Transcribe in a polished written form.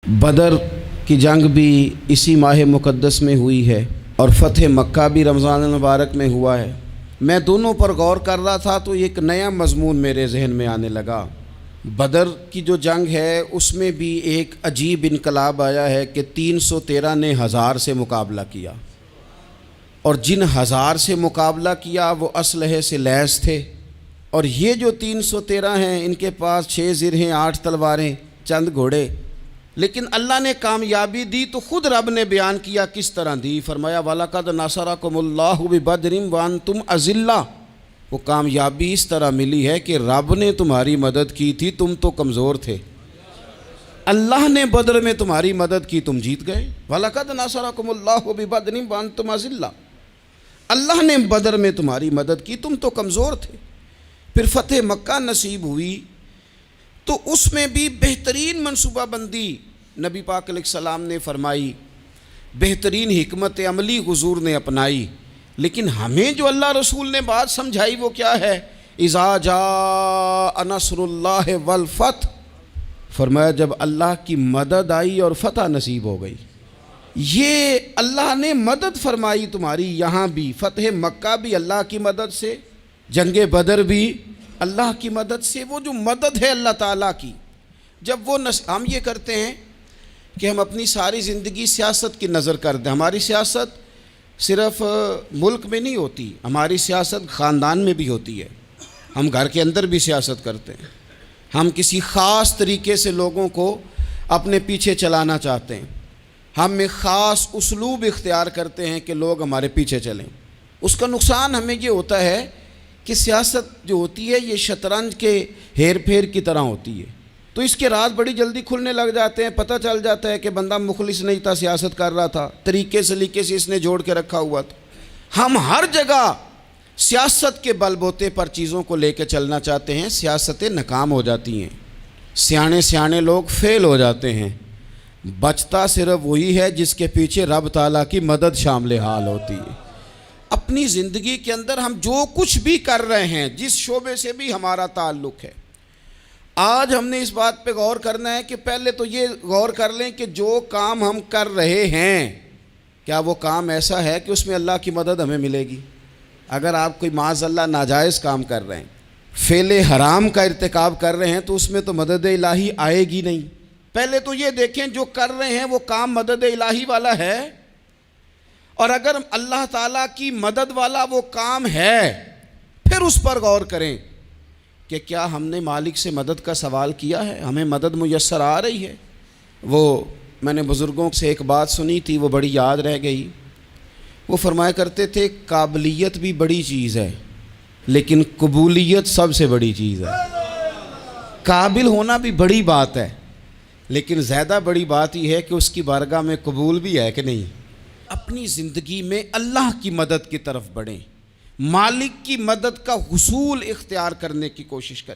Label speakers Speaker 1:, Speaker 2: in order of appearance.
Speaker 1: बदर की जंग भी इसी माह मुक़द्दस में हुई है और फ़तह मक्का भी रमज़ान मुबारक में हुआ है। मैं दोनों पर गौर कर रहा था तो एक नया मज़मून मेरे जहन में आने लगा। बदर की जो जंग है उसमें भी एक अजीब इनकलाब आया है कि 313 ने 1000 से मुकाबला किया, और जिन 1000 से मुकाबला किया वो असलहे से लैस थे, और ये जो 313 हैं इनके पास 6 ज़िरहें, 8 तलवारें, चंद घोड़े। लेकिन अल्लाह ने कामयाबी दी तो ख़ुद रब ने बयान किया किस तरह दी। फरमाया वलक़द नसरकुमुल्लाहु बिबदरिन व अंतुम अज़िल्ला। वो कामयाबी इस तरह मिली है कि रब ने तुम्हारी मदद की थी, तुम तो कमज़ोर थे। अल्लाह ने बदर में तुम्हारी मदद की, तुम जीत गए। वलक़द नसरकुमुल्लाहु बिबदरिन व अंतुम अज़िल्ला। अल्लाह ने बदर में तुम्हारी मदद की, तुम तो कमज़ोर थे। फिर फ़तह मक्का नसीब हुई तो उसमें भी बेहतरीन मनसूबाबंदी नबी पाक अलैहिस्सलाम ने फरमाई, बेहतरीन हिकमत अमली हुज़ूर ने अपनाई। लेकिन हमें जो अल्लाह रसूल ने बात समझाई वो क्या है? इज़ा जाअ नस्रुल्लाह वल फ़त्ह। फरमाया जब अल्लाह की मदद आई और फ़तह नसीब हो गई। ये अल्लाह ने मदद फरमाई तुम्हारी, यहाँ भी फ़तह मक्का भी अल्लाह की मदद से, जंग बदर भी अल्लाह की मदद से। वो जो मदद है अल्लाह ताला की, जब वो हम ये करते हैं कि हम अपनी सारी ज़िंदगी सियासत की नज़र कर दें। हमारी सियासत सिर्फ़ मुल्क में नहीं होती, हमारी सियासत ख़ानदान में भी होती है। हम घर के अंदर भी सियासत करते हैं। हम किसी ख़ास तरीके से लोगों को अपने पीछे चलाना चाहते हैं। हम एक ख़ास उसलूब इख्तियार करते हैं कि लोग हमारे पीछे चलें। उसका नुकसान हमें ये होता है कि सियासत जो होती है ये शतरंज के हेर फेर की तरह होती है। तो इसके राज बड़ी जल्दी खुलने लग जाते हैं। पता चल जाता है कि बंदा मुखलिस नहीं था, सियासत कर रहा था, तरीके सलीके से इसने जोड़ के रखा हुआ था। हम हर जगह सियासत के बलबोते पर चीज़ों को लेकर चलना चाहते हैं, सियासतें नाकाम हो जाती हैं, सियाने सियाने लोग फेल हो जाते हैं। बचता सिर्फ वही है जिसके पीछे रब ताला की मदद शामिल हाल होती है। अपनी ज़िंदगी के अंदर हम जो कुछ भी कर रहे हैं, जिस शोबे से भी हमारा ताल्लुक़ है, आज हमने इस बात पे गौर करना है कि पहले तो ये गौर कर लें कि जो काम हम कर रहे हैं क्या वो काम ऐसा है कि उसमें अल्लाह की मदद हमें मिलेगी। अगर आप कोई माज़अल्लाह नाजायज़ काम कर रहे हैं, फ़ेले हराम का इर्तिकाब कर रहे हैं, तो उसमें तो मदद इलाही आएगी नहीं। पहले तो ये देखें जो कर रहे हैं वो काम मदद इलाही वाला है, और अगर अल्लाह ताला की मदद वाला वो काम है फिर उस पर गौर करें कि क्या हमने मालिक से मदद का सवाल किया है, हमें मदद मुयस्सर आ रही है। वो मैंने बुज़ुर्गों से एक बात सुनी थी, वो बड़ी याद रह गई। वो फरमाया करते थे काबिलियत भी बड़ी चीज़ है लेकिन कबूलियत सबसे बड़ी चीज़ है। काबिल होना भी बड़ी बात है लेकिन ज़्यादा बड़ी बात यह है कि उसकी बारगाह में कबूल भी है कि नहीं। अपनी ज़िंदगी में अल्लाह की मदद की तरफ बढ़ें, मालिक की मदद का हुसूल इख्तियार करने की कोशिश करें।